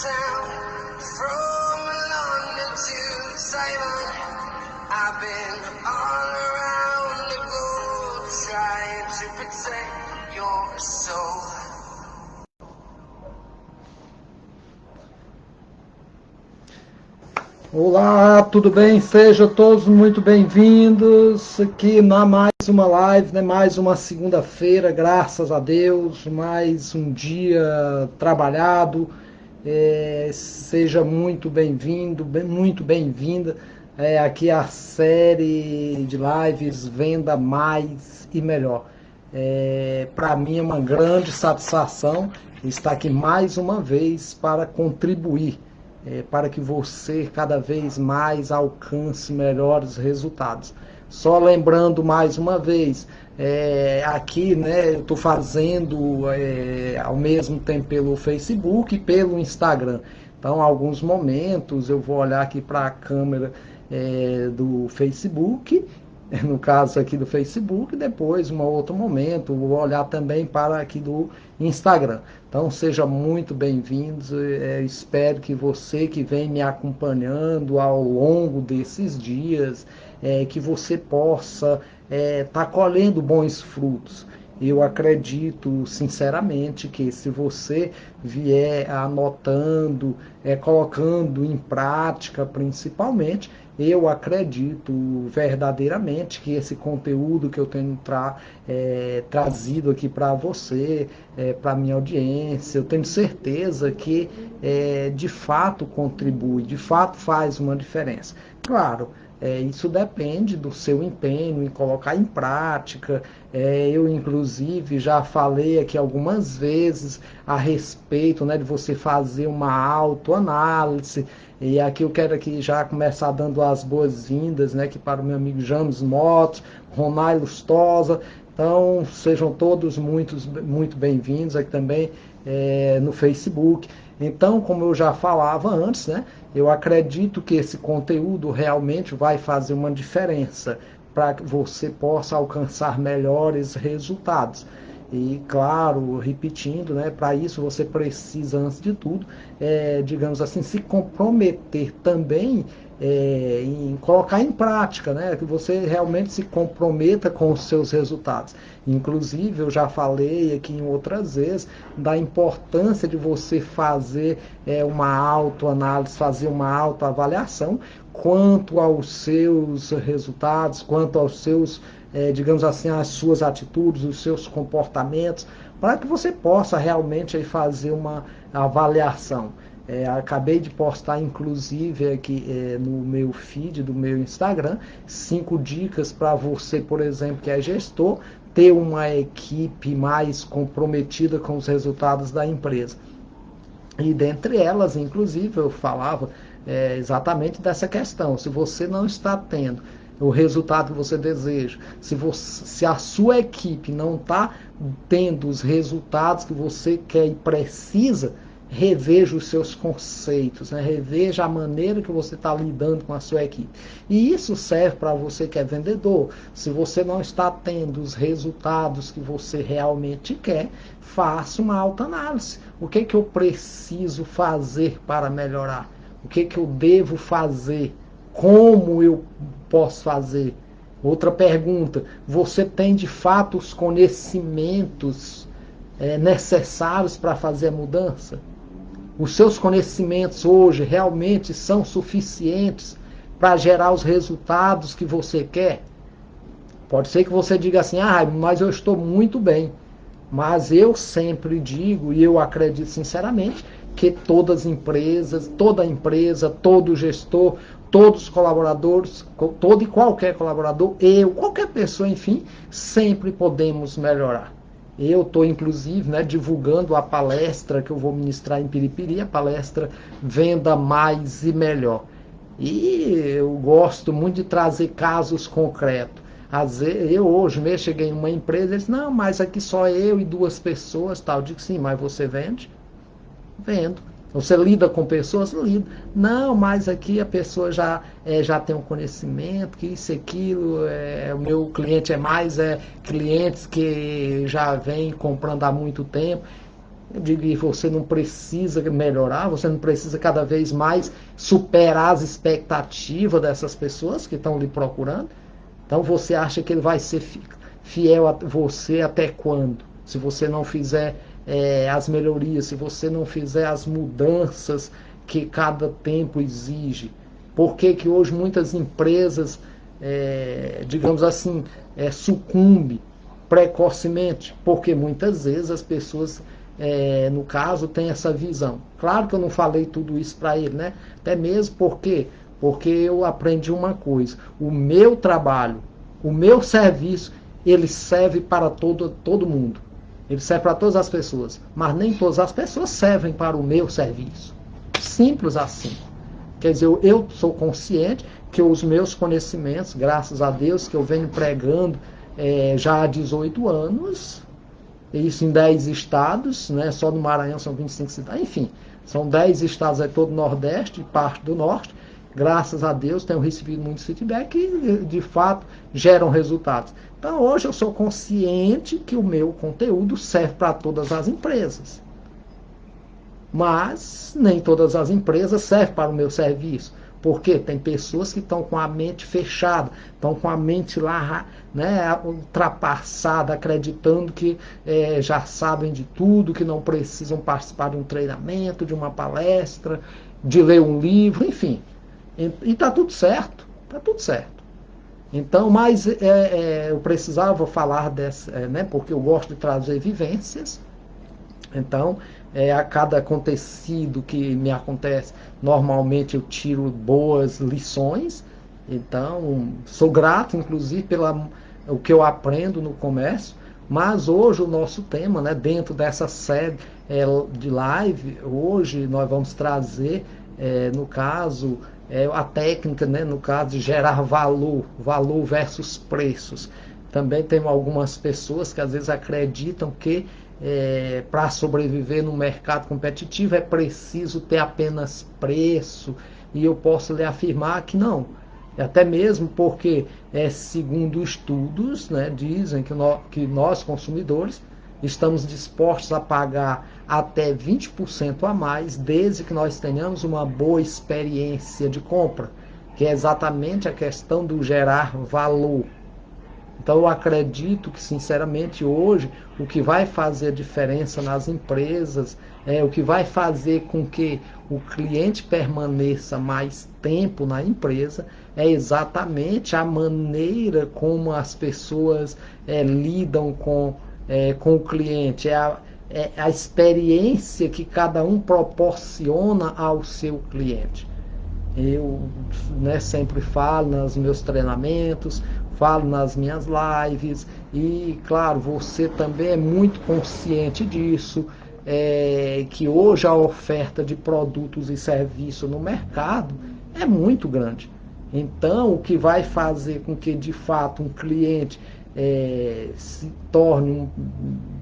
town, from London to Taiwan. I've been all around the globe trying to protect your soul. Olá, tudo bem? Sejam todos muito bem-vindos aqui na mais uma live, né? Mais uma segunda-feira, graças a Deus, mais um dia trabalhado. Seja muito bem-vindo, muito bem-vinda. Aqui a série de lives Venda Mais e Melhor. Para mim é uma grande satisfação estar aqui mais uma vez para contribuir para que você cada vez mais alcance melhores resultados. Só lembrando mais uma vez, aqui, né, eu estou fazendo ao mesmo tempo pelo Facebook e pelo Instagram. Então, alguns momentos eu vou olhar aqui para a câmera do Facebook, no caso aqui do Facebook, depois, um outro momento, vou olhar também para aqui do Instagram. Então, seja muito bem-vindos. Espero que você que vem me acompanhando ao longo desses dias, que você possa estar colhendo bons frutos. Eu acredito sinceramente que se você vier anotando, colocando em prática principalmente, eu acredito verdadeiramente que esse conteúdo que eu tenho trazido aqui para você, para a minha audiência, eu tenho certeza que de fato contribui, de fato faz uma diferença. Claro, isso depende do seu empenho em colocar em prática. Eu, inclusive, já falei aqui algumas vezes a respeito, né, de você fazer uma autoanálise. E aqui eu quero aqui já começar dando as boas-vindas, né, aqui para o meu amigo James Motos, Ronai Lustosa. Então, sejam todos muito bem-vindos aqui também no Facebook. Então, como eu já falava antes, né, eu acredito que esse conteúdo realmente vai fazer uma diferença para que você possa alcançar melhores resultados. E, claro, repetindo, né, para isso você precisa, antes de tudo, digamos assim, se comprometer também em colocar em prática, né, que você realmente se comprometa com os seus resultados. Inclusive, eu já falei aqui em outras vezes da importância de você fazer uma autoanálise, fazer uma autoavaliação quanto aos seus resultados, quanto aos seus, digamos assim, as suas atitudes, os seus comportamentos, para que você possa realmente aí fazer uma avaliação. Acabei de postar, inclusive, aqui no meu feed do meu Instagram, 5 dicas para você, por exemplo, que é gestor, ter uma equipe mais comprometida com os resultados da empresa. E dentre elas, inclusive, eu falava exatamente dessa questão. Se você não está tendo o resultado que você deseja, se a sua equipe não está tendo os resultados que você quer e precisa, reveja os seus conceitos, né? Reveja a maneira que você está lidando com a sua equipe. E isso serve para você que é vendedor. Se você não está tendo os resultados que você realmente quer, faça uma autoanálise. O que eu preciso fazer para melhorar? O que eu devo fazer? Como eu posso fazer? Outra pergunta, você tem de fato os conhecimentos necessários para fazer a mudança? Os seus conhecimentos hoje realmente são suficientes para gerar os resultados que você quer? Pode ser que você diga assim, mas eu estou muito bem. Mas eu sempre digo, e eu acredito sinceramente, que todas as empresas, toda empresa, todo gestor, todos os colaboradores, todo e qualquer colaborador, qualquer pessoa, enfim, sempre podemos melhorar. Eu estou, inclusive, né, divulgando a palestra que eu vou ministrar em Piripiri, a palestra Venda Mais e Melhor. E eu gosto muito de trazer casos concretos. Às vezes, eu hoje mesmo cheguei em uma empresa e disse, não, mas aqui só eu e 2 pessoas, tal. Eu digo, sim, mas você vende? Vendo. Você lida com pessoas? Lida. Não, mas aqui a pessoa já tem um conhecimento, que isso e aquilo, o meu cliente clientes que já vem comprando há muito tempo. Eu digo que você não precisa melhorar, você não precisa cada vez mais superar as expectativas dessas pessoas que estão lhe procurando. Então você acha que ele vai ser fiel a você até quando? Se você não fizer as melhorias, se você não fizer as mudanças que cada tempo exige. Por que que hoje muitas empresas, digamos assim, sucumbem precocemente? Porque muitas vezes as pessoas, no caso, têm essa visão. Claro que eu não falei tudo isso para ele, né? Até mesmo porque eu aprendi uma coisa: o meu trabalho, o meu serviço, ele serve para todo mundo. Ele serve para todas as pessoas, mas nem todas as pessoas servem para o meu serviço. Simples assim. Quer dizer, eu sou consciente que os meus conhecimentos, graças a Deus, que eu venho pregando já há 18 anos, isso em 10 estados, né? Só no Maranhão são 25 cidades, enfim, são 10 estados, todo o Nordeste e parte do Norte. Graças a Deus, tenho recebido muitos feedback que, de fato, geram resultados. Então, hoje eu sou consciente que o meu conteúdo serve para todas as empresas. Mas nem todas as empresas servem para o meu serviço. Porque tem pessoas que estão com a mente fechada, estão com a mente lá, né, ultrapassada, acreditando que já sabem de tudo, que não precisam participar de um treinamento, de uma palestra, de ler um livro, enfim. E está tudo certo, está tudo certo. Então, mas eu precisava falar dessa, né, porque eu gosto de trazer vivências. Então, a cada acontecido que me acontece, normalmente eu tiro boas lições. Então, sou grato, inclusive, pelo que eu aprendo no comércio. Mas hoje o nosso tema, né, dentro dessa série de live, hoje nós vamos trazer, no caso, a técnica, né, no caso de gerar valor versus preços. Também tem algumas pessoas que às vezes acreditam que para sobreviver no mercado competitivo é preciso ter apenas preço, e eu posso lhe afirmar que não. Até mesmo porque, segundo estudos, né, dizem que nós consumidores estamos dispostos a pagar até 20% a mais, desde que nós tenhamos uma boa experiência de compra, que é exatamente a questão do gerar valor. Então eu acredito que, sinceramente, hoje o que vai fazer a diferença nas empresas, o que vai fazer com que o cliente permaneça mais tempo na empresa, é exatamente a maneira como as pessoas lidam com o cliente, a experiência que cada um proporciona ao seu cliente. Eu, né, sempre falo nos meus treinamentos, falo nas minhas lives, e claro, você também é muito consciente disso, que hoje a oferta de produtos e serviços no mercado é muito grande. Então, o que vai fazer com que de fato um cliente se torne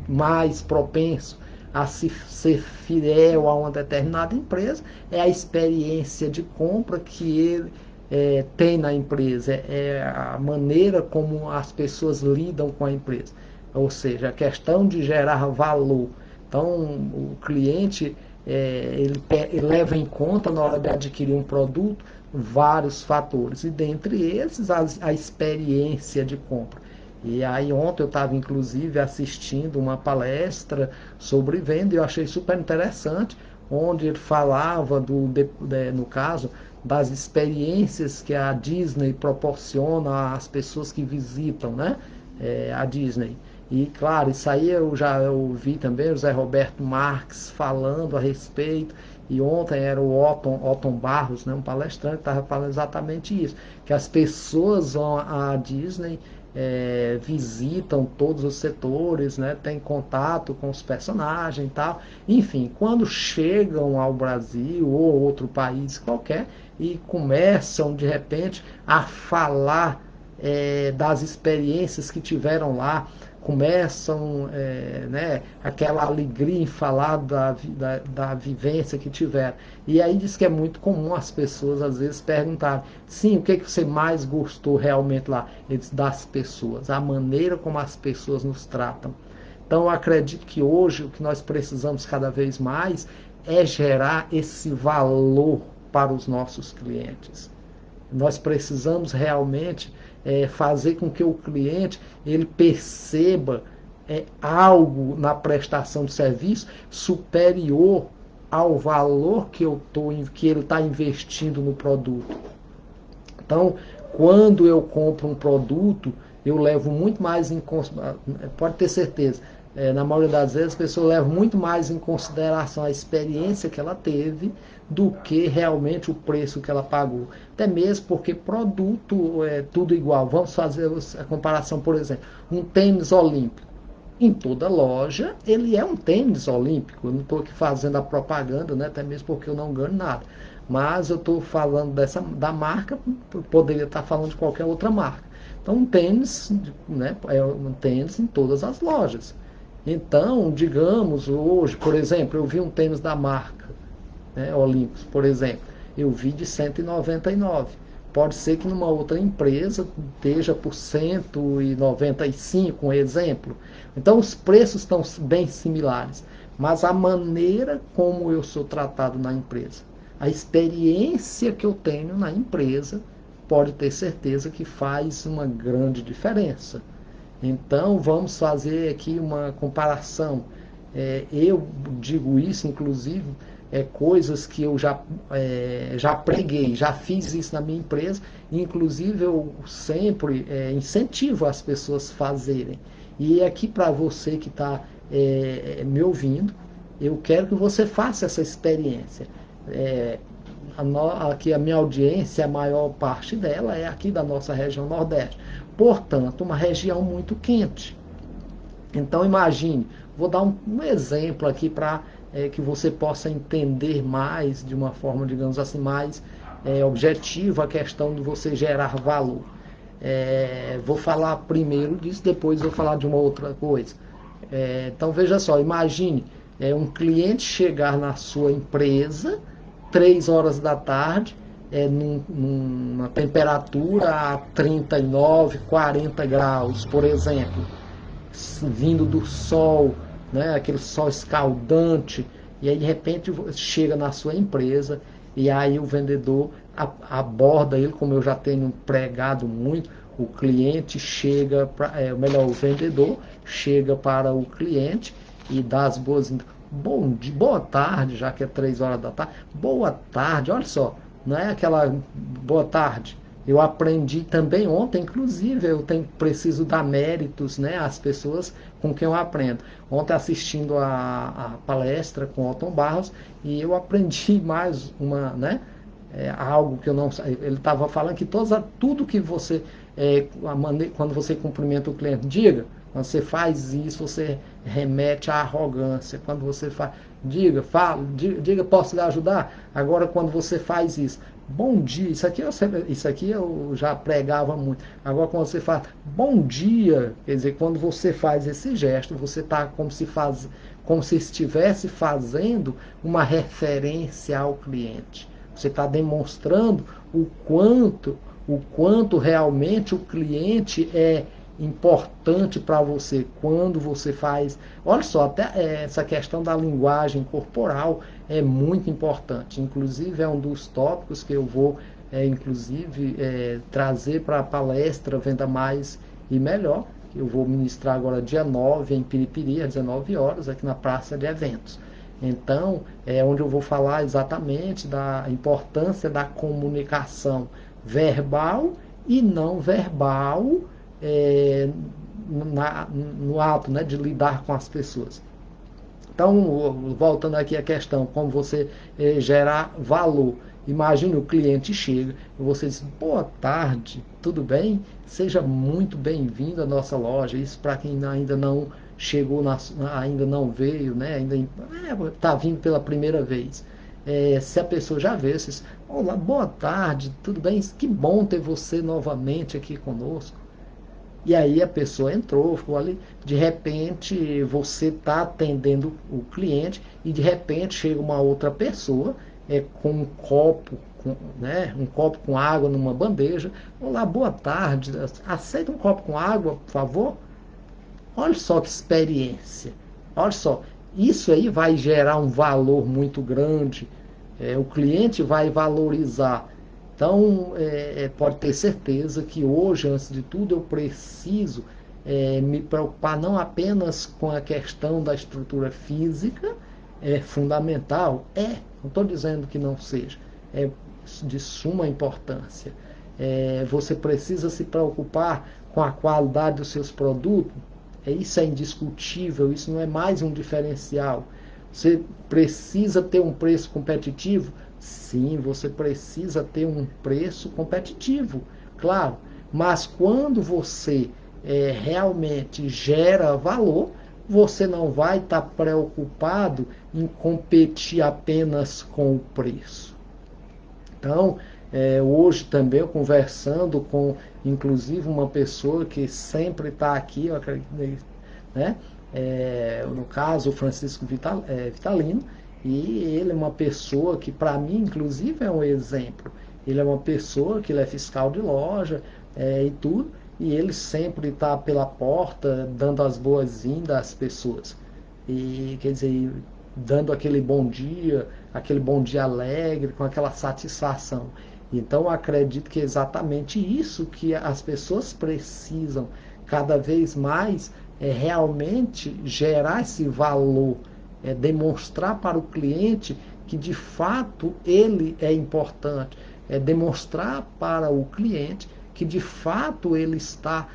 mais propenso a ser fiel a uma determinada empresa é a experiência de compra que ele tem na empresa, é a maneira como as pessoas lidam com a empresa, ou seja, a questão de gerar valor. Então, o cliente ele leva em conta, na hora de adquirir um produto, vários fatores, e dentre esses a experiência de compra. E aí ontem eu estava inclusive assistindo uma palestra sobre venda, e eu achei super interessante, onde ele falava no caso, das experiências que a Disney proporciona às pessoas que visitam, né, a Disney. E claro, isso aí eu já ouvi também o Zé Roberto Marques falando a respeito, e ontem era o Otton Barros, né, um palestrante, que estava falando exatamente isso, que as pessoas vão à Disney, visitam todos os setores, né, têm contato com os personagens e tal. Enfim, quando chegam ao Brasil ou outro país qualquer e começam de repente a falar das experiências que tiveram lá, começam, né, aquela alegria em falar da vivência que tiveram. E aí diz que é muito comum as pessoas às vezes perguntarem, sim, o que você mais gostou realmente lá? Das pessoas, a maneira como as pessoas nos tratam. Então, eu acredito que hoje o que nós precisamos cada vez mais é gerar esse valor para os nossos clientes. Nós precisamos realmente fazer com que o cliente ele perceba algo na prestação de serviço superior ao valor que ele está investindo no produto. Então, quando eu compro um produto, eu levo muito mais em consideração, pode ter certeza, na maioria das vezes a pessoa leva muito mais em consideração a experiência que ela teve do que realmente o preço que ela pagou. Até mesmo porque produto é tudo igual. Vamos fazer a comparação, por exemplo, um tênis olímpico. Em toda loja, ele é um tênis olímpico. Eu não estou aqui fazendo a propaganda, né? Até mesmo porque eu não ganho nada. Mas eu estou falando da marca, poderia estar falando de qualquer outra marca. Então, um tênis, né, é um tênis em todas as lojas. Então, digamos, hoje, por exemplo, eu vi um tênis da marca, né, Olympus, por exemplo, eu vi de 199. Pode ser que numa outra empresa esteja por 195, um exemplo. Então, os preços estão bem similares, mas a maneira como eu sou tratado na empresa, a experiência que eu tenho na empresa, pode ter certeza que faz uma grande diferença. Então, vamos fazer aqui uma comparação. Eu digo isso, inclusive, coisas que eu já preguei, já fiz isso na minha empresa, inclusive eu sempre incentivo as pessoas a fazerem. E aqui para você que está me ouvindo, eu quero que você faça essa experiência. Aqui a minha audiência, a maior parte dela é aqui da nossa região Nordeste. Portanto, uma região muito quente. Então, imagine, vou dar um exemplo aqui para que você possa entender mais, de uma forma, digamos assim, mais objetiva, a questão de você gerar valor. Vou falar primeiro disso, depois vou falar de uma outra coisa. Então, veja só, imagine um cliente chegar na sua empresa 3 horas da tarde, numa temperatura a 39, 40 graus, por exemplo, vindo do sol, né, aquele sol escaldante, e aí de repente chega na sua empresa, e aí o vendedor aborda ele, como eu já tenho pregado muito, o cliente chega, o vendedor chega para o cliente e dá as boas-vindas. Bom dia, boa tarde, já que é 3 horas da tarde. Boa tarde, olha só, não é aquela boa tarde. Eu aprendi também ontem, inclusive, preciso dar méritos, né, às pessoas com quem eu aprendo. Ontem assistindo a palestra com Otton Barros, e eu aprendi mais algo que eu não sabia. Ele estava falando que tudo que você, quando você cumprimenta o cliente, quando você faz isso, você remete à arrogância. Quando você faz, diga, posso lhe ajudar? Agora, quando você faz isso, bom dia, isso aqui eu já pregava muito. Agora, quando você fala bom dia, quer dizer, quando você faz esse gesto, você está como se estivesse fazendo uma referência ao cliente. Você está demonstrando o quanto realmente o cliente é importante para você quando você faz. Olha só, até essa questão da linguagem corporal é muito importante. Inclusive, é um dos tópicos que eu vou, trazer para a palestra Venda Mais e Melhor, que eu vou ministrar agora dia 9 em Piripiri, às 19 horas, aqui na Praça de Eventos. Então, é onde eu vou falar exatamente da importância da comunicação verbal e não verbal, no ato, né, de lidar com as pessoas. Então, voltando aqui à questão, como você gerar valor. Imagine o cliente chega e você diz, boa tarde, tudo bem? Seja muito bem-vindo à nossa loja. Isso para quem ainda não chegou, ainda não veio, né? Ainda está vindo pela primeira vez. Se a pessoa já veio, você diz, olá, boa tarde, tudo bem? Que bom ter você novamente aqui conosco. E aí a pessoa entrou, ficou ali, de repente você está atendendo o cliente e de repente chega uma outra pessoa com um copo, um copo com água numa bandeja. Olá, boa tarde, aceita um copo com água, por favor? Olha só que experiência. Olha só, isso aí vai gerar um valor muito grande. O cliente vai valorizar. Então, pode ter certeza que hoje, antes de tudo, eu preciso me preocupar não apenas com a questão da estrutura física, é fundamental, não estou dizendo que não seja, é de suma importância. Você precisa se preocupar com a qualidade dos seus produtos, isso é indiscutível, isso não é mais um diferencial. Você precisa ter um preço competitivo? Sim, você precisa ter um preço competitivo, claro. Mas quando você realmente gera valor, você não vai estar preocupado em competir apenas com o preço. Então, hoje também eu conversando com, inclusive, uma pessoa que sempre está aqui, eu acredito, né? No caso, o Francisco Vitalino, e ele é uma pessoa que, para mim, inclusive, é um exemplo. Ele é uma pessoa que ele é fiscal de loja e tudo, e ele sempre está pela porta, dando as boas-vindas às pessoas. E, quer dizer, dando aquele bom dia alegre, com aquela satisfação. Então, eu acredito que é exatamente isso que as pessoas precisam cada vez mais, realmente gerar esse valor, demonstrar para o cliente que de fato ele é importante, demonstrar para o cliente que de fato ele está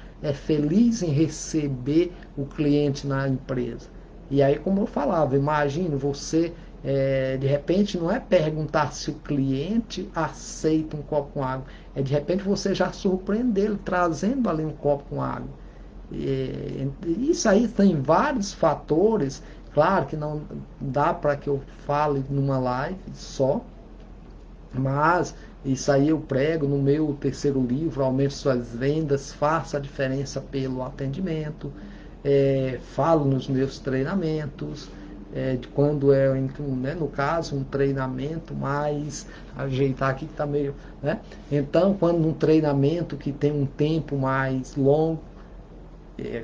feliz em receber o cliente na empresa. E aí, como eu falava, imagine você, de repente, não é perguntar se o cliente aceita um copo com água, de repente você já surpreender ele trazendo ali um copo com água. Isso aí tem vários fatores, claro que não dá para que eu fale numa live só, mas isso aí eu prego no meu terceiro livro, Aumente Suas Vendas, Faça a Diferença pelo Atendimento. Falo nos meus treinamentos, de quando né, no caso, um treinamento mais, ajeitar aqui que está meio, né? Então, quando um treinamento que tem um tempo mais longo,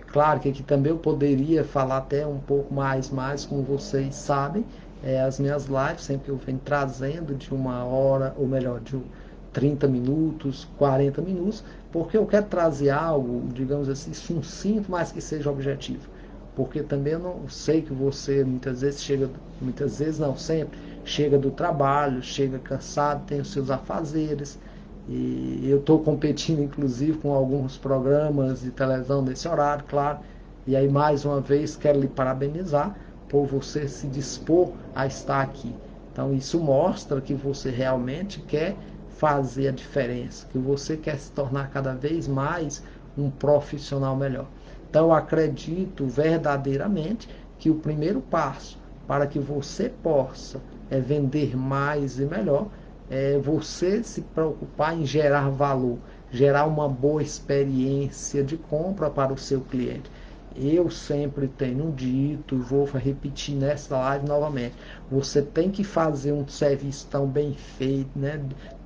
claro que aqui também eu poderia falar até um pouco mais, como vocês sabem, as minhas lives, sempre que eu venho trazendo de 1 hora, ou melhor, de 30 minutos, 40 minutos, porque eu quero trazer algo, digamos assim, sucinto, mas que seja objetivo. Porque também eu não sei que você muitas vezes não, sempre, chega do trabalho, chega cansado, tem os seus afazeres, e eu estou competindo, inclusive, com alguns programas de televisão nesse horário, claro. E aí, mais uma vez, quero lhe parabenizar por você se dispor a estar aqui. Então, isso mostra que você realmente quer fazer a diferença, que você quer se tornar cada vez mais um profissional melhor. Então, eu acredito verdadeiramente que o primeiro passo para que você possa vender mais e melhor você se preocupar em gerar valor, gerar uma boa experiência de compra para o seu cliente. Eu sempre tenho dito, vou repetir nessa live novamente, você tem que fazer um serviço tão bem feito, né,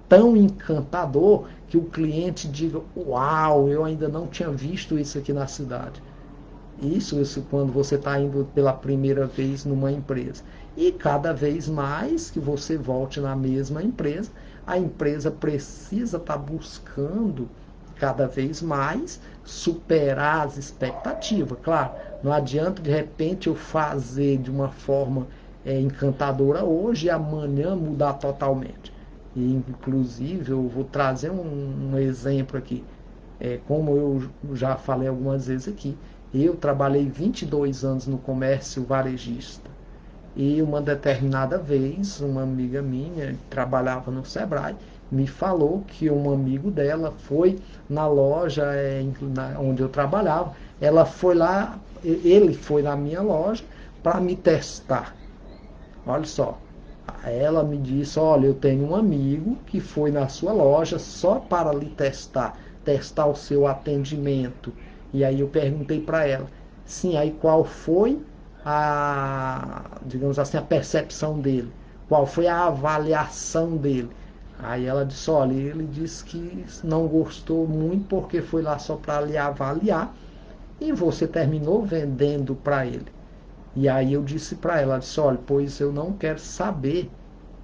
tão encantador, que o cliente diga, uau, eu ainda não tinha visto isso aqui na cidade. Isso quando você está indo pela primeira vez numa empresa. E cada vez mais que você volte na mesma empresa, a empresa precisa estar buscando cada vez mais superar as expectativas. Claro, não adianta de repente eu fazer de uma forma encantadora hoje e amanhã mudar totalmente. E, inclusive, eu vou trazer um exemplo aqui. Como eu já falei algumas vezes aqui, eu trabalhei 22 anos no comércio varejista. E uma determinada vez, uma amiga minha, que trabalhava no Sebrae, me falou que um amigo dela foi na loja onde eu trabalhava. Ele foi na minha loja para me testar. Olha só. Ela me disse, olha, eu tenho um amigo que foi na sua loja só para lhe testar o seu atendimento. E aí eu perguntei para ela, sim, aí qual foi digamos assim, a percepção dele? Qual foi a avaliação dele? Aí ela disse, olha, ele disse que não gostou muito porque foi lá só para lhe avaliar E você terminou vendendo para ele. E aí eu disse para ela, disse, olha, pois eu não quero saber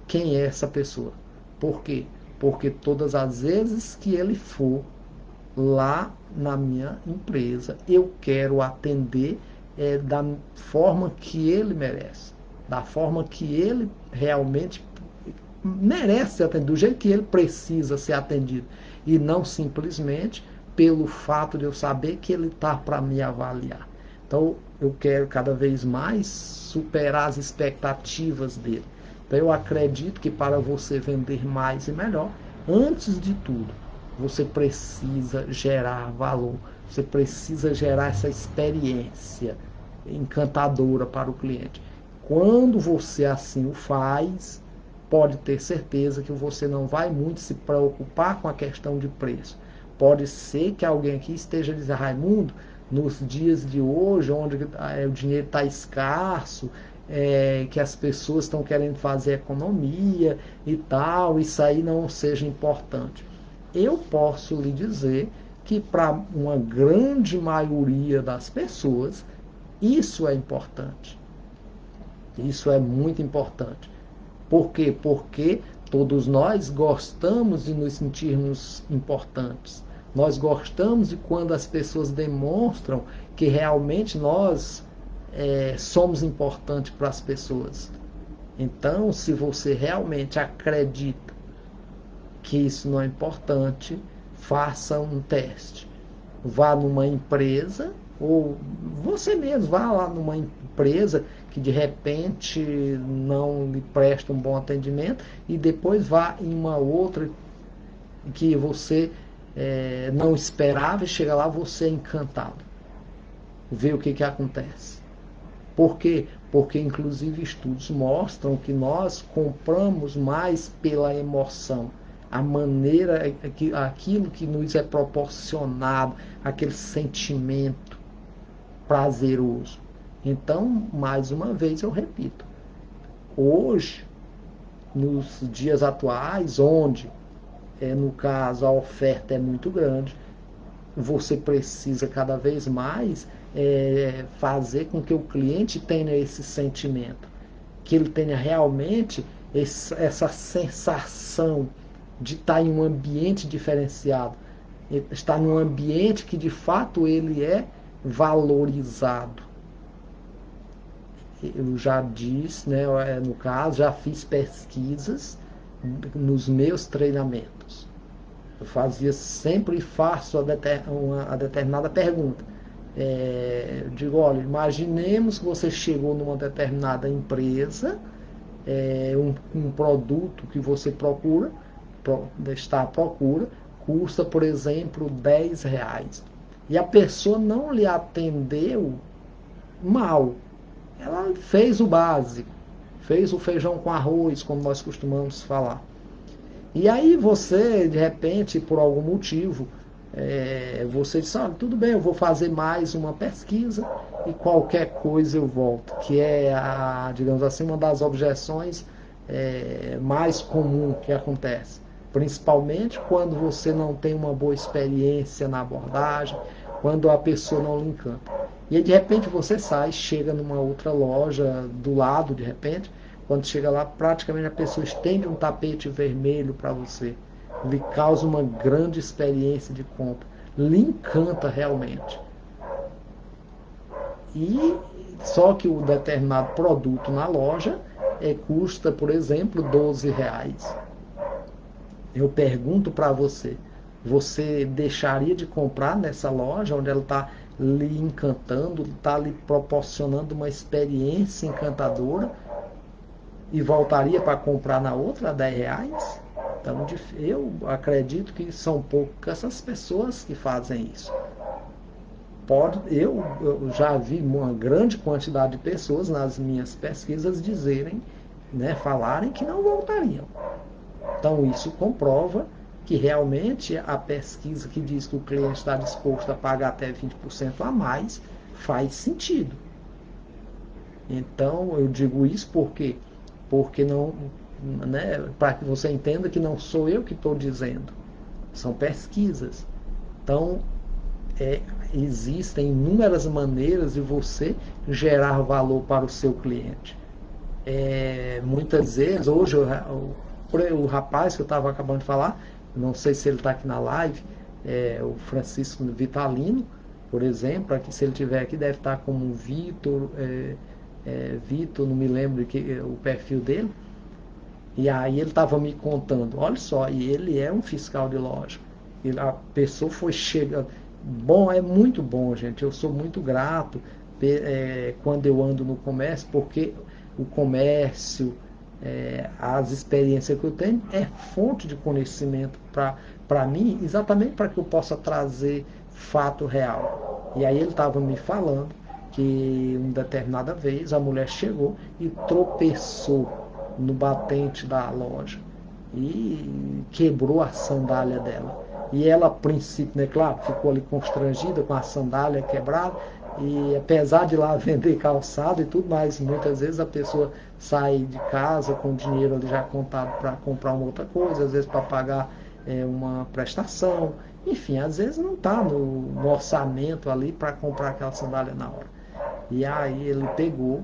quem é essa pessoa. Por quê? Porque todas as vezes que ele for lá na minha empresa, eu quero atender da forma que ele merece, da forma que ele realmente merece ser atendido, do jeito que ele precisa ser atendido, e não simplesmente pelo fato de eu saber que ele está para me avaliar. Então eu quero cada vez mais superar as expectativas dele. Então eu acredito que para você vender mais e melhor, antes de tudo, você precisa gerar valor, você precisa gerar essa experiência encantadora para o cliente. Quando você assim o faz, pode ter certeza que você não vai muito se preocupar com a questão de preço. Pode ser que alguém aqui esteja dizendo, Raimundo, nos dias de hoje, onde o dinheiro está escasso, que as pessoas estão querendo fazer economia e tal, isso aí não seja importante. Eu posso lhe dizer que para uma grande maioria das pessoas, isso é importante. Isso é muito importante. Por quê? Porque todos nós gostamos de nos sentirmos importantes. Nós gostamos de quando as pessoas demonstram que realmente nós somos importantes para as pessoas. Então, se você realmente acredita que isso não é importante, faça um teste. Vá numa empresa, ou você mesmo vá lá numa empresa que de repente não lhe presta um bom atendimento, e depois vá em uma outra que você não esperava, e chega lá você é encantado. Vê o que acontece. Por quê? Porque inclusive estudos mostram que nós compramos mais pela emoção, a maneira, aquilo que nos é proporcionado, aquele sentimento prazeroso. Então, mais uma vez eu repito, hoje, nos dias atuais, onde, no caso, a oferta é muito grande, você precisa cada vez mais fazer com que o cliente tenha esse sentimento, que ele tenha realmente essa sensação de estar em um ambiente diferenciado, estar num ambiente que de fato ele é valorizado. Eu já disse, né, no caso, já fiz pesquisas nos meus treinamentos. Eu fazia sempre e faço uma determinada pergunta. Eu digo, olha, imaginemos que você chegou numa determinada empresa, um produto que você está à procura, custa, por exemplo, R$10. E a pessoa não lhe atendeu mal. Ela fez o básico, fez o feijão com arroz, como nós costumamos falar. E aí você, de repente, por algum motivo, você diz, olha, tudo bem, eu vou fazer mais uma pesquisa e qualquer coisa eu volto, que é, digamos assim, uma das objeções mais comum que acontece. Principalmente quando você não tem uma boa experiência na abordagem, quando a pessoa não lhe encanta. E aí, de repente, você sai, chega numa outra loja do lado, de repente, quando chega lá, praticamente a pessoa estende um tapete vermelho para você, lhe causa uma grande experiência de compra, lhe encanta realmente. E só que o determinado produto na loja custa, por exemplo, R$12. Eu pergunto para você, você deixaria de comprar nessa loja onde ela está lhe encantando, está lhe proporcionando uma experiência encantadora, e voltaria para comprar na outra a R$10? Então, eu acredito que são poucas essas pessoas que fazem isso. Eu já vi uma grande quantidade de pessoas nas minhas pesquisas dizerem, falarem que não voltariam. Então, isso comprova que realmente a pesquisa que diz que o cliente está disposto a pagar até 20% a mais faz sentido. Então, eu digo isso porque não, para que você entenda que não sou eu que estou dizendo, são pesquisas. Então, existem inúmeras maneiras de você gerar valor para o seu cliente. Muitas vezes, hoje o rapaz que eu estava acabando de falar, não sei se ele está aqui na live, o Francisco Vitalino, por exemplo, aqui, se ele estiver aqui, deve estar como Vitor, Vitor, não me lembro o perfil dele. E aí ele estava me contando, olha só, e ele é um fiscal de loja. E a pessoa foi chegando. Bom, é muito bom, gente. Eu sou muito grato quando eu ando no comércio, porque o comércio, as experiências que eu tenho, é fonte de conhecimento para mim, exatamente para que eu possa trazer fato real. E aí ele estava me falando que uma determinada vez a mulher chegou e tropeçou no batente da loja e quebrou a sandália dela. E ela, a princípio, né, claro, ficou ali constrangida com a sandália quebrada, e apesar de lá vender calçado e tudo, mas muitas vezes a pessoa sai de casa com o dinheiro ali já contado para comprar uma outra coisa, às vezes para pagar uma prestação, enfim, às vezes não está no orçamento ali para comprar aquela sandália na hora. E aí ele pegou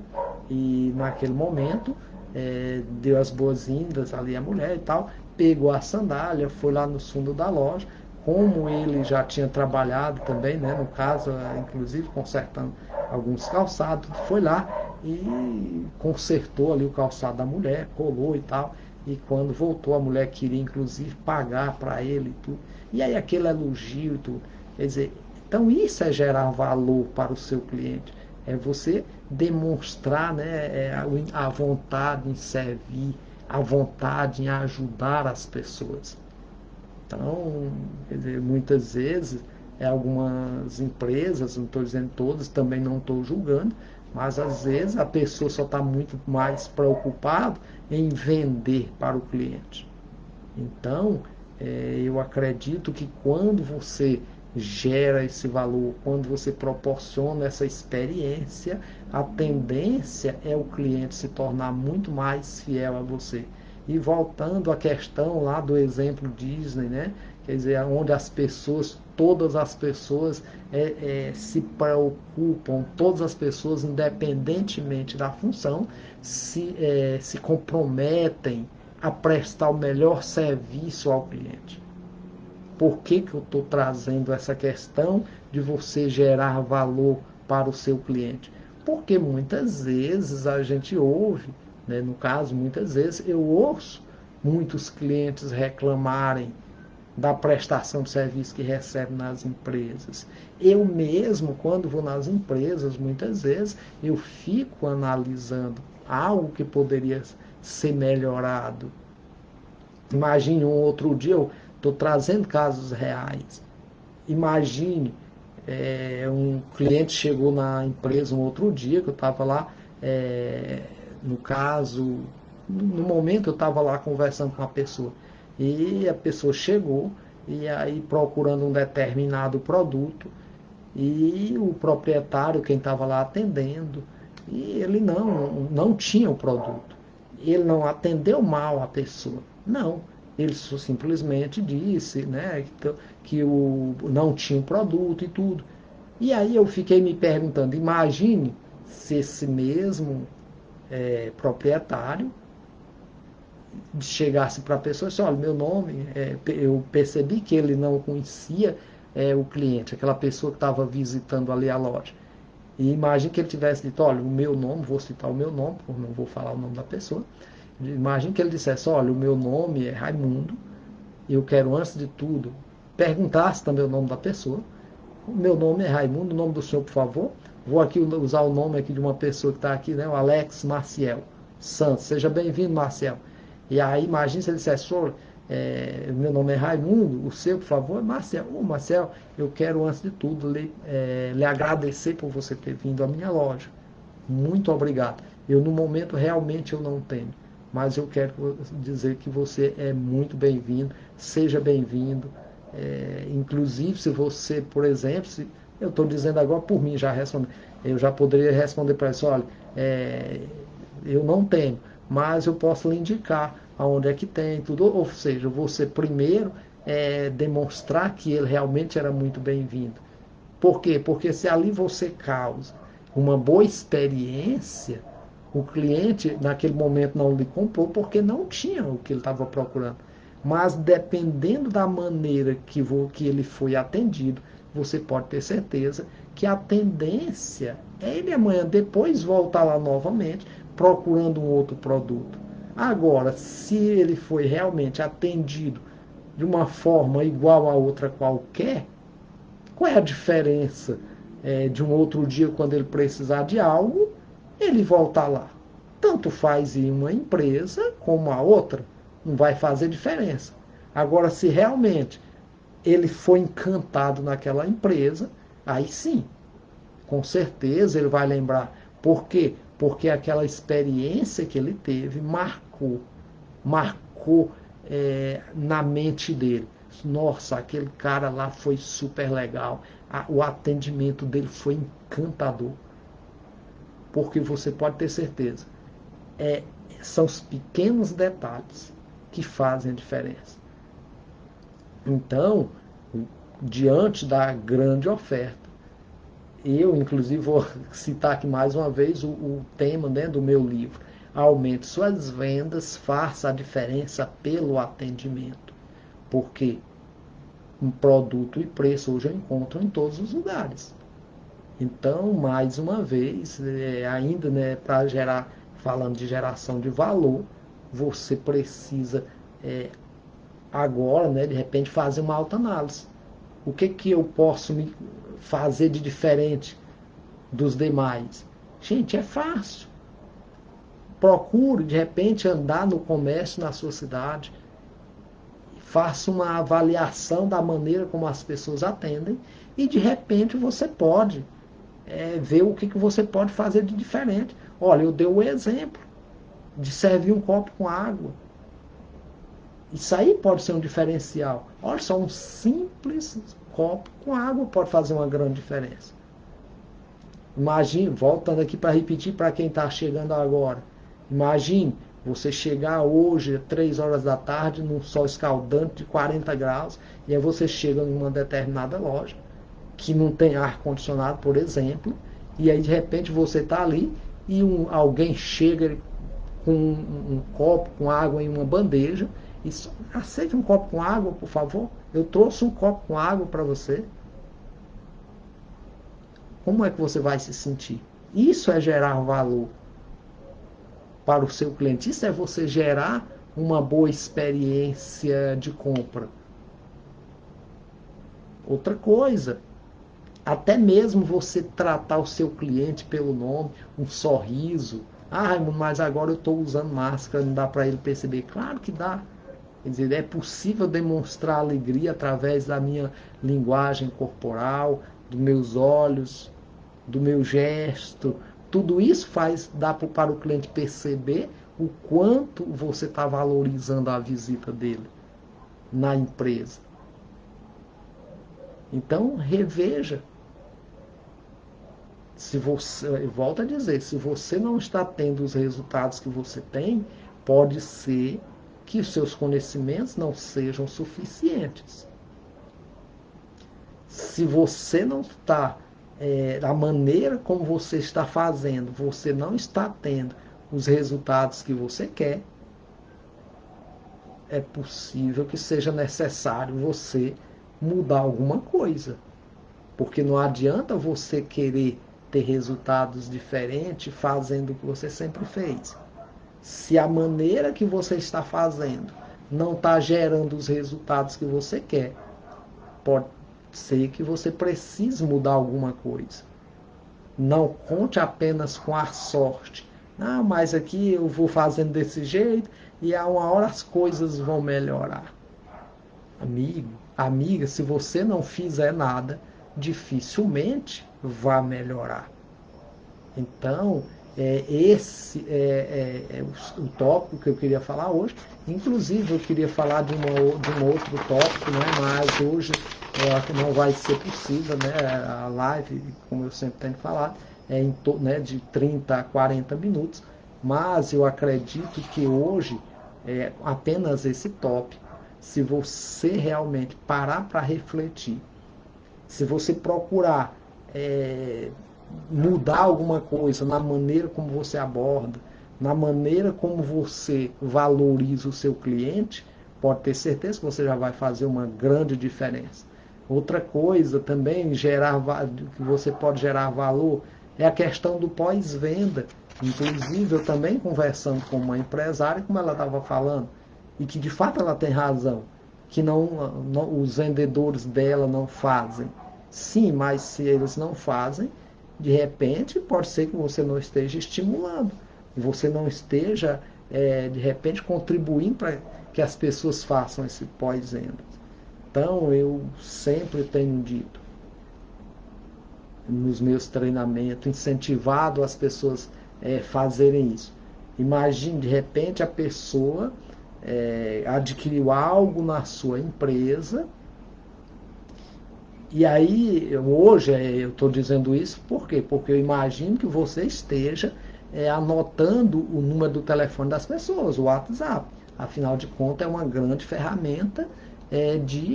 e naquele momento deu as boas-vindas ali à mulher e tal, pegou a sandália, foi lá no fundo da loja, como ele já tinha trabalhado também, né, no caso, inclusive consertando alguns calçados, foi lá e consertou ali o calçado da mulher, colou e tal, e quando voltou a mulher queria inclusive pagar para ele e tudo, e aí aquele elogio e tudo, quer dizer, então isso é gerar valor para o seu cliente, é você demonstrar, né, a vontade em servir, a vontade em ajudar as pessoas. Então, quer dizer, muitas vezes, algumas empresas, não estou dizendo todas, também não estou julgando, mas às vezes a pessoa só está muito mais preocupada em vender para o cliente. Então, eu acredito que quando você gera esse valor, quando você proporciona essa experiência, a tendência é o cliente se tornar muito mais fiel a você. E voltando à questão lá do exemplo Disney, né? Quer dizer, onde as pessoas, todas as pessoas se preocupam, todas as pessoas, independentemente da função, se comprometem a prestar o melhor serviço ao cliente. Por que eu estou trazendo essa questão de você gerar valor para o seu cliente? Porque muitas vezes a gente ouve, né, no caso, muitas vezes eu ouço muitos clientes reclamarem da prestação de serviço que recebem nas empresas. Eu mesmo, quando vou nas empresas, muitas vezes, eu fico analisando algo que poderia ser melhorado. Imagine um outro dia, eu estou trazendo casos reais. Imagine, um cliente chegou na empresa um outro dia, que eu estava lá, no caso, no momento eu estava lá conversando com a pessoa. E a pessoa chegou, e aí procurando um determinado produto, e o proprietário, quem estava lá atendendo, e ele não tinha o produto. Ele não atendeu mal a pessoa. Não. Ele simplesmente disse, né, que não tinha o produto e tudo. E aí eu fiquei me perguntando, imagine se esse mesmo proprietário chegasse para a pessoa e disse, olha, meu nome, eu percebi que ele não conhecia o cliente, aquela pessoa que estava visitando ali a loja. E imagine que ele tivesse dito, olha, o meu nome, vou citar o meu nome, porque não vou falar o nome da pessoa. Imagine que ele dissesse, olha, o meu nome é Raimundo, eu quero, antes de tudo, perguntasse também o nome da pessoa. O meu nome é Raimundo, o nome do senhor, por favor. Vou aqui usar o nome aqui de uma pessoa que está aqui, né, o Alex Maciel Santos. Seja bem-vindo, Marcel. E aí, imagine se ele dissesse, meu nome é Raimundo, o seu, por favor, Marcel. Marcel, eu quero, antes de tudo, lhe agradecer por você ter vindo à minha loja. Muito obrigado. Eu, no momento, realmente eu não tenho. Mas eu quero dizer que você é muito bem-vindo, seja bem-vindo. Inclusive, se você, por exemplo, eu estou dizendo agora por mim, já respondi, eu já poderia responder para isso, olha, eu não tenho, mas eu posso lhe indicar aonde é que tem, tudo. Ou seja, você primeiro demonstrar que ele realmente era muito bem-vindo. Por quê? Porque se ali você causa uma boa experiência, o cliente naquele momento não lhe comprou porque não tinha o que ele estava procurando. Mas dependendo da maneira que ele foi atendido, você pode ter certeza que a tendência é ele amanhã depois voltar lá novamente procurando um outro produto. Agora, se ele foi realmente atendido de uma forma igual a outra qualquer, qual é a diferença de um outro dia, quando ele precisar de algo, ele voltar lá? Tanto faz em uma empresa como a outra, não vai fazer diferença. Agora, se realmente ele foi encantado naquela empresa, aí sim, com certeza ele vai lembrar. Por quê? Porque aquela experiência que ele teve marcou na mente dele. Nossa, aquele cara lá foi super legal. O atendimento dele foi encantador. Porque você pode ter certeza, são os pequenos detalhes que fazem a diferença. Então, diante da grande oferta, eu, inclusive, vou citar aqui mais uma vez o tema, né, do meu livro. Aumente suas vendas, faça a diferença pelo atendimento. Porque um produto e preço hoje eu encontro em todos os lugares. Então, mais uma vez, ainda, né, para gerar, falando de geração de valor, você precisa agora, né, de repente, fazer uma autoanálise. O que eu posso fazer de diferente dos demais? Gente, é fácil. Procure, de repente, andar no comércio na sua cidade. Faça uma avaliação da maneira como as pessoas atendem e, de repente, você pode ver o que você pode fazer de diferente. Olha, eu dei o exemplo de servir um copo com água. Isso aí pode ser um diferencial. Olha só, um simples copo com água pode fazer uma grande diferença. Imagine, voltando aqui para repetir para quem está chegando agora. Imagine você chegar hoje, às 3 horas da tarde, num sol escaldante de 40 graus, e aí você chega numa determinada loja, que não tem ar-condicionado, por exemplo, e aí de repente você está ali e alguém chega com um copo com água em uma bandeja e aceite um copo com água, por favor. Eu trouxe um copo com água para você. Como é que você vai se sentir? Isso é gerar valor para o seu cliente. Isso é você gerar uma boa experiência de compra. Outra coisa, até mesmo você tratar o seu cliente pelo nome, um sorriso. Ah, Raimundo, mas agora eu estou usando máscara, não dá para ele perceber. Claro que dá. Quer dizer, é possível demonstrar alegria através da minha linguagem corporal, dos meus olhos, do meu gesto. Tudo isso dá para o cliente perceber o quanto você está valorizando a visita dele na empresa. Então, reveja. Se você, volto a dizer, se você não está tendo os resultados que você tem, pode ser que os seus conhecimentos não sejam suficientes. Se você não está, da maneira como você está fazendo, você não está tendo os resultados que você quer, é possível que seja necessário você mudar alguma coisa. Porque não adianta você querer ter resultados diferentes fazendo o que você sempre fez. Se a maneira que você está fazendo não está gerando os resultados que você quer, pode ser que você precise mudar alguma coisa. Não conte apenas com a sorte. Não, mas aqui eu vou fazendo desse jeito e a uma hora as coisas vão melhorar. Amigo, amiga, se você não fizer nada, dificilmente vai melhorar. Então, esse é o tópico que eu queria falar hoje. Inclusive, eu queria falar de um outro tópico, né? Mas hoje não vai ser possível, né? A live, como eu sempre tenho falado, de 30 a 40 minutos. Mas eu acredito que hoje, apenas esse tópico, se você realmente parar para refletir, se você procurar mudar alguma coisa na maneira como você aborda, na maneira como você valoriza o seu cliente, pode ter certeza que você já vai fazer uma grande diferença. Outra coisa também que você pode gerar valor é a questão do pós-venda. Inclusive, eu também conversando com uma empresária, como ela estava falando, e que de fato ela tem razão, que os vendedores dela não fazem. Sim, mas se eles não fazem, de repente pode ser que você não esteja estimulando, você não esteja, de repente, contribuindo para que as pessoas façam esse pós-venda. Então, eu sempre tenho dito nos meus treinamentos, incentivado as pessoas fazerem isso. Imagine, de repente, a pessoa adquiriu algo na sua empresa, e aí, hoje, eu estou dizendo isso por quê? Porque eu imagino que você esteja anotando o número do telefone das pessoas, o WhatsApp. Afinal de contas, é uma grande ferramenta,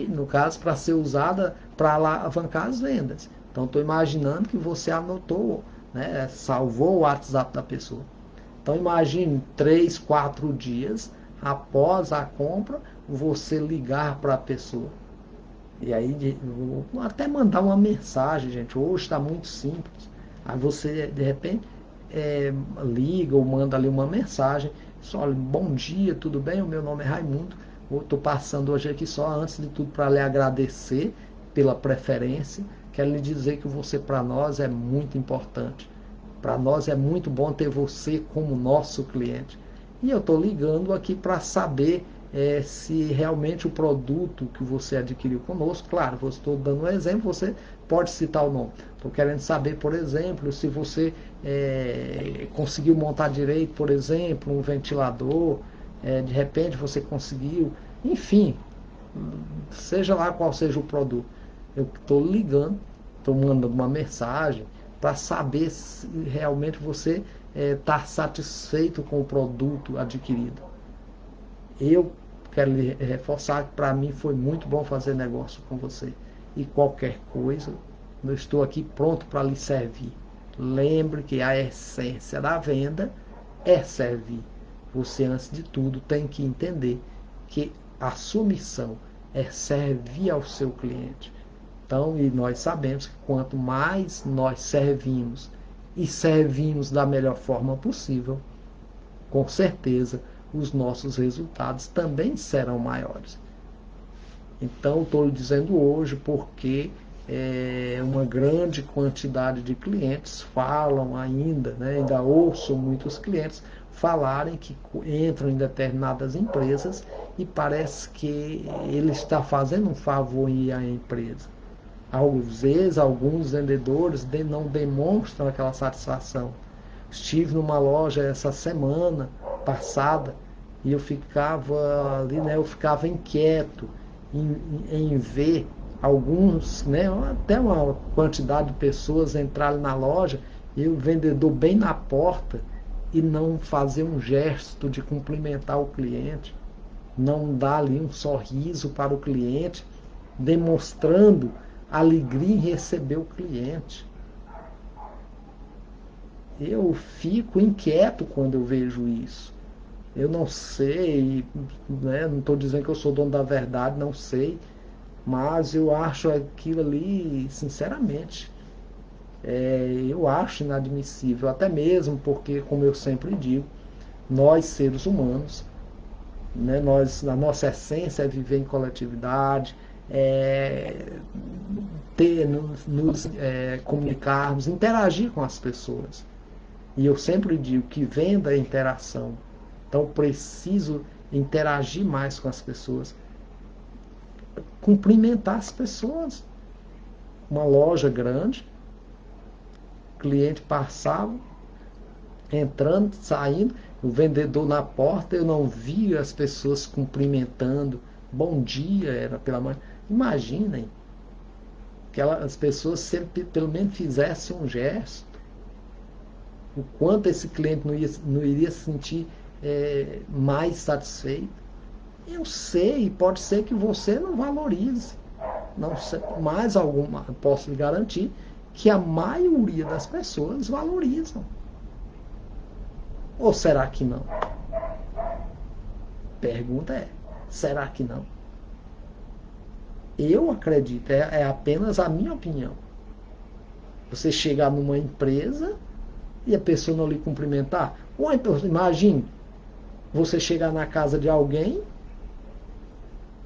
no caso, para ser usada para alavancar as vendas. Então, estou imaginando que você anotou, né, salvou o WhatsApp da pessoa. Então, imagine 3, 4 dias após a compra, você ligar para a pessoa. E aí, até mandar uma mensagem, gente. Hoje está muito simples. Aí você, de repente, liga ou manda ali uma mensagem. Só, olha, bom dia, tudo bem? O meu nome é Raimundo. Estou passando hoje aqui só, antes de tudo, para lhe agradecer pela preferência. Quero lhe dizer que você, para nós, é muito importante. Para nós é muito bom ter você como nosso cliente. E eu estou ligando aqui para saber se realmente o produto que você adquiriu conosco, claro, eu estou dando um exemplo, você pode citar o nome. Estou querendo saber, por exemplo, se você conseguiu montar direito, por exemplo, um ventilador, de repente você conseguiu, enfim, seja lá qual seja o produto. Eu estou ligando, estou mandando uma mensagem para saber se realmente você está satisfeito com o produto adquirido. Eu quero lhe reforçar que para mim foi muito bom fazer negócio com você. E qualquer coisa, eu estou aqui pronto para lhe servir. Lembre que a essência da venda é servir. Você, antes de tudo, tem que entender que a sua missão é servir ao seu cliente. Então, e nós sabemos que quanto mais nós servimos e servimos da melhor forma possível, com certeza os nossos resultados também serão maiores. Então, estou lhe dizendo hoje porque uma grande quantidade de clientes falam ainda, né, ainda ouço muitos clientes falarem que entram em determinadas empresas e parece que ele está fazendo um favor à empresa. Às vezes, alguns vendedores não demonstram aquela satisfação. Estive numa loja essa semana passada e eu ficava ali, né, eu ficava inquieto em ver alguns, né, até uma quantidade de pessoas entrarem na loja e o vendedor bem na porta e não fazer um gesto de cumprimentar o cliente, não dar ali um sorriso para o cliente, demonstrando alegria em receber o cliente. Eu fico inquieto quando eu vejo isso. Eu não sei, né, não estou dizendo que eu sou dono da verdade, não sei, mas eu acho aquilo ali, sinceramente, eu acho inadmissível, até mesmo porque, como eu sempre digo, nós seres humanos, né, a nossa essência é viver em coletividade, nos comunicarmos, interagir com as pessoas. E eu sempre digo que venda é interação. Então, preciso interagir mais com as pessoas. Cumprimentar as pessoas. Uma loja grande, o cliente passava, entrando, saindo, o vendedor na porta, eu não via as pessoas cumprimentando. Bom dia, era pela manhã. Imaginem que as pessoas sempre, pelo menos, fizessem um gesto. O quanto esse cliente não iria se sentir mais satisfeito. Eu sei, pode ser que você não valorize. Não sei, mais alguma, posso lhe garantir que a maioria das pessoas valorizam. Ou será que não? Pergunta é, será que não? Eu acredito, é apenas a minha opinião. Você chegar numa empresa e a pessoa não lhe cumprimentar. Ou então, imagine, você chegar na casa de alguém,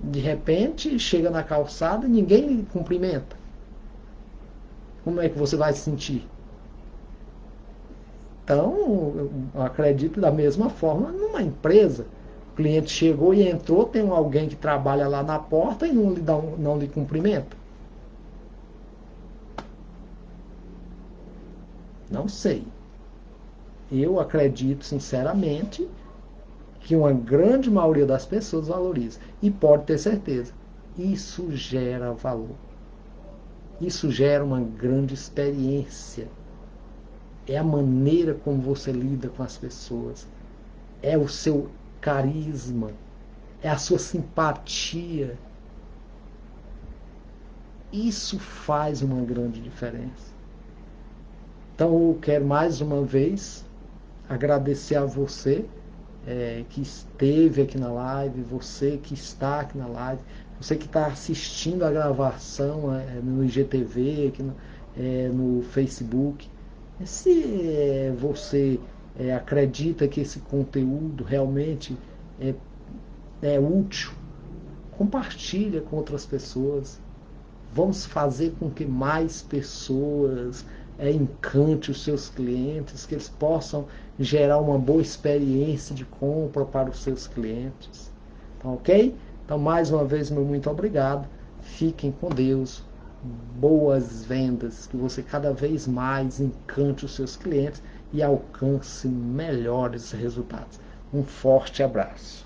de repente, chega na calçada e ninguém lhe cumprimenta. Como é que você vai se sentir? Então, eu acredito da mesma forma numa empresa. O cliente chegou e entrou, tem alguém que trabalha lá na porta e não lhe cumprimenta. Não sei. Eu acredito sinceramente que uma grande maioria das pessoas valoriza. E pode ter certeza, isso gera valor. Isso gera uma grande experiência. É a maneira como você lida com as pessoas. É o seu carisma. É a sua simpatia. Isso faz uma grande diferença. Então eu quero mais uma vez agradecer a você que esteve aqui na live, você que está aqui na live, você que está assistindo a gravação no IGTV, aqui no Facebook. Se você acredita que esse conteúdo realmente é útil, compartilha com outras pessoas. Vamos fazer com que mais pessoas encante os seus clientes, que eles possam gerar uma boa experiência de compra para os seus clientes. Tá ok? Então, mais uma vez, meu muito obrigado. Fiquem com Deus. Boas vendas, que você cada vez mais encante os seus clientes e alcance melhores resultados. Um forte abraço.